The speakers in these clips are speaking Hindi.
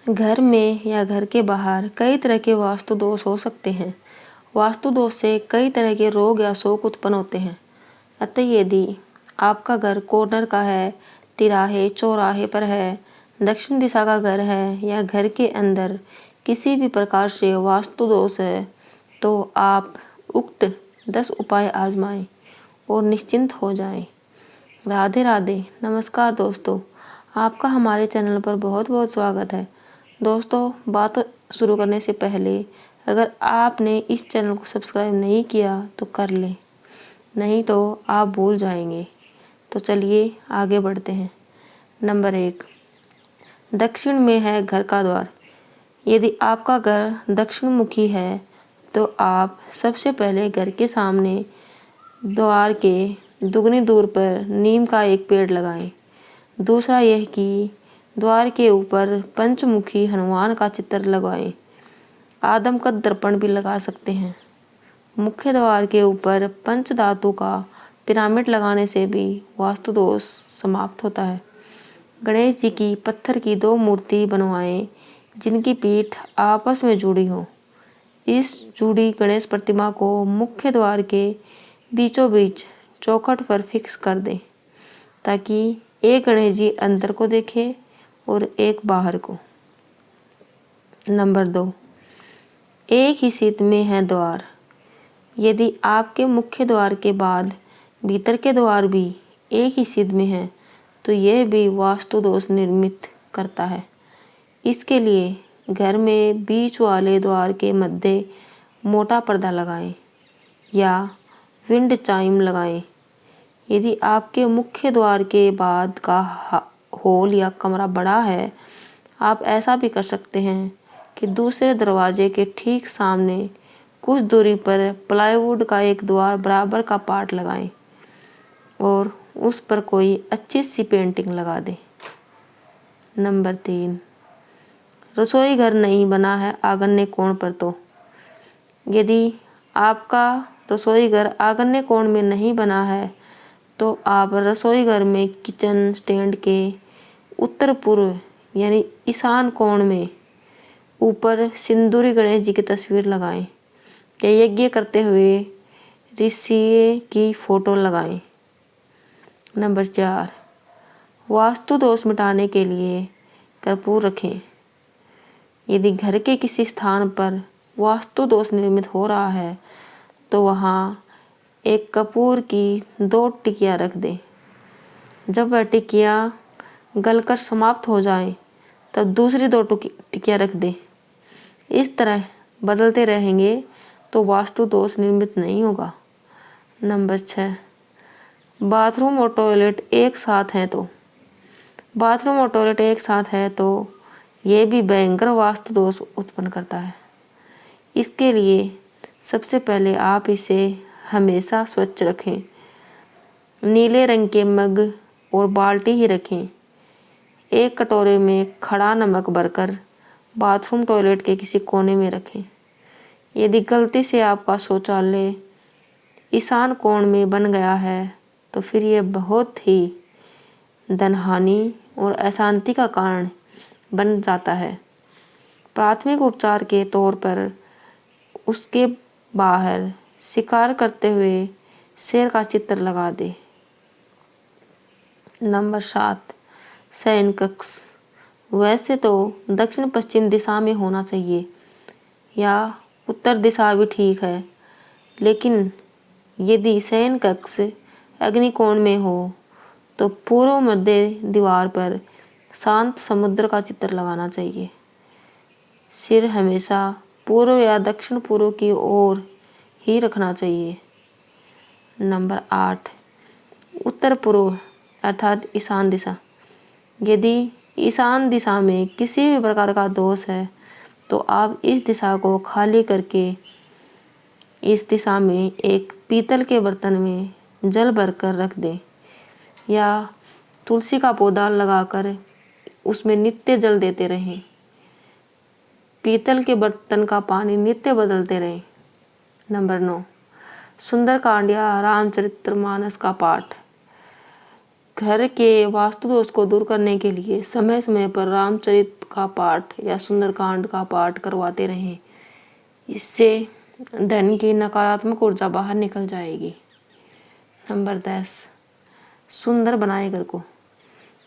घर में या घर के बाहर कई तरह के वास्तु दोष हो सकते हैं। वास्तु दोष से कई तरह के रोग या शोक उत्पन्न होते हैं। अतः यदि आपका घर कॉर्नर का है, तिराहे चौराहे पर है, दक्षिण दिशा का घर है या घर के अंदर किसी भी प्रकार से वास्तु दोष है, तो आप उक्त 10 उपाय आजमाएं और निश्चिंत हो जाएं। राधे राधे। नमस्कार दोस्तों, आपका हमारे चैनल पर बहुत बहुत स्वागत है। दोस्तों, बात शुरू करने से पहले अगर आपने इस चैनल को सब्सक्राइब नहीं किया तो कर लें, नहीं तो आप भूल जाएंगे। तो चलिए आगे बढ़ते हैं। नंबर 1, दक्षिण में है घर का द्वार। यदि आपका घर दक्षिण मुखी है तो आप सबसे पहले घर के सामने द्वार के दुगनी दूर पर नीम का एक पेड़ लगाएं। दूसरा यह कि द्वार के ऊपर पंचमुखी हनुमान का चित्र लगवाएं। आदम का दर्पण भी लगा सकते हैं। मुख्य द्वार के ऊपर पंचधातु का पिरामिड लगाने से भी वास्तु दोष समाप्त होता है। गणेश जी की पत्थर की 2 मूर्ति बनवाएं जिनकी पीठ आपस में जुड़ी हो। इस जुड़ी गणेश प्रतिमा को मुख्य द्वार के बीचों बीच चौखट पर फिक्स कर दें ताकि एक गणेश जी अंदर को देखे और एक बाहर को। नंबर 2, एक ही सीध में है द्वार। यदि आपके मुख्य द्वार के बाद भीतर के द्वार भी एक ही सीध में है तो यह भी वास्तु दोष निर्मित करता है। इसके लिए घर में बीच वाले द्वार के मध्य मोटा पर्दा लगाएं या विंड चाइम लगाएं। यदि आपके मुख्य द्वार के बाद का हॉल या कमरा बड़ा है, आप ऐसा भी कर सकते हैं कि दूसरे दरवाजे के ठीक सामने कुछ दूरी पर प्लाईवुड का एक द्वार बराबर का पार्ट लगाएं और उस पर कोई अच्छी सी पेंटिंग लगा दें। नंबर 3, रसोई घर नहीं बना है आंगन कोण पर तो। यदि आपका रसोई घर आंगन कोण में नहीं बना है तो आप रसोई घर में किचन स्टैंड के उत्तर पूर्व यानी ईशान कोण में ऊपर सिंदूरी गणेश जी की तस्वीर लगाएं या यज्ञ करते हुए ऋषि की फोटो लगाएं। नंबर 4, वास्तु दोष मिटाने के लिए कर्पूर रखें। यदि घर के किसी स्थान पर वास्तु दोष निर्मित हो रहा है तो वहाँ एक कपूर की 2 टिकियाँ रख दें। जब वह टिकियाँ गलकर समाप्त हो जाएं, तब दूसरी 2 टिकियाँ रख दें। इस तरह बदलते रहेंगे तो वास्तु दोष निर्मित नहीं होगा। नंबर 6, बाथरूम और टॉयलेट एक साथ हैं तो। बाथरूम और टॉयलेट एक साथ है तो ये भी भयंकर वास्तु दोष उत्पन्न करता है। इसके लिए सबसे पहले आप इसे हमेशा स्वच्छ रखें। नीले रंग के मग और बाल्टी ही रखें। एक कटोरे में खड़ा नमक भरकर बाथरूम टॉयलेट के किसी कोने में रखें। यदि गलती से आपका शौचालय ईशान कोण में बन गया है तो फिर यह बहुत ही धनहानि और अशांति का कारण बन जाता है। प्राथमिक उपचार के तौर पर उसके बाहर शिकार करते हुए शेर का चित्र लगा दे। नंबर 7, शयन कक्ष। वैसे तो दक्षिण पश्चिम दिशा में होना चाहिए या उत्तर दिशा भी ठीक है, लेकिन यदि शयन कक्ष अग्निकोण में हो तो पूर्व मध्य दीवार पर शांत समुद्र का चित्र लगाना चाहिए। सिर हमेशा पूर्व या दक्षिण पूर्व की ओर ही रखना चाहिए। नंबर 8, उत्तर पूर्व अर्थात ईशान दिशा। यदि ईशान दिशा में किसी भी प्रकार का दोष है तो आप इस दिशा को खाली करके इस दिशा में एक पीतल के बर्तन में जल भरकर रख दें या तुलसी का पौधा लगाकर उसमें नित्य जल देते रहें। पीतल के बर्तन का पानी नित्य बदलते रहें। नंबर 9, सुंदरकांड या रामचरितमानस का पाठ। घर के वास्तु दोष को दूर करने के लिए समय समय पर रामचरित का पाठ या सुंदरकांड का पाठ करवाते रहें। इससे धन की नकारात्मक ऊर्जा बाहर निकल जाएगी। नंबर 10, सुंदर बनाए घर को।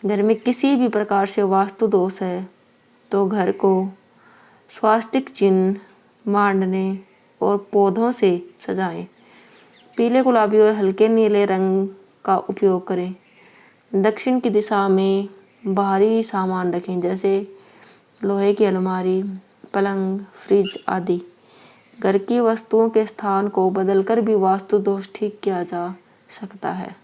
घर में किसी भी प्रकार से वास्तु दोष है तो घर को स्वास्तिक चिन्ह, मांडने और पौधों से सजाएं। पीले, गुलाबी और हल्के नीले रंग का उपयोग करें। दक्षिण की दिशा में बाहरी सामान रखें, जैसे लोहे की अलमारी, पलंग, फ्रिज आदि। घर की वस्तुओं के स्थान को बदलकर भी वास्तु दोष ठीक किया जा सकता है।